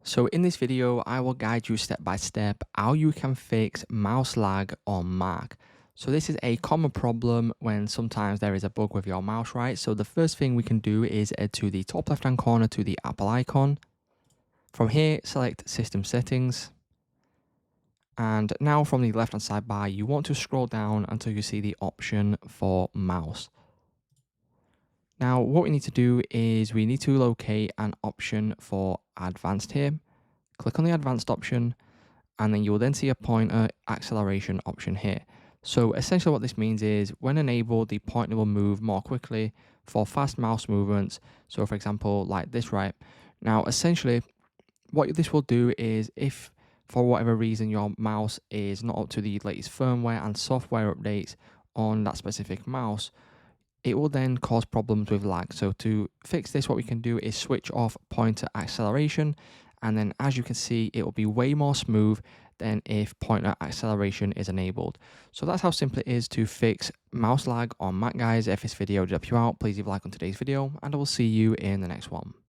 So in this video, I will guide you step by step how you can fix mouse lag on Mac. So this is a common problem when sometimes there is a bug with your mouse, right? So the first thing we can do is head to the top left hand corner to the Apple icon. From here, select System Settings. And now from the left hand side bar, you want to scroll down until you see the option for mouse. Now, what we need to do is we need to locate an option for advanced here. Click on the advanced option, and then you will then see a pointer acceleration option here. So essentially what this means is when enabled, the pointer will move more quickly for fast mouse movements. So for example, like this, right? Now, essentially what this will do is if for whatever reason your mouse is not up to the latest firmware and software updates on that specific mouse, it will then cause problems with lag. So to fix this, what we can do is switch off pointer acceleration, and then as you can see, it will be way more smooth than if pointer acceleration is enabled. So that's how simple it is to fix mouse lag on Mac, guys. If this video did help you out, please leave a like on today's video, and I will see you in the next one.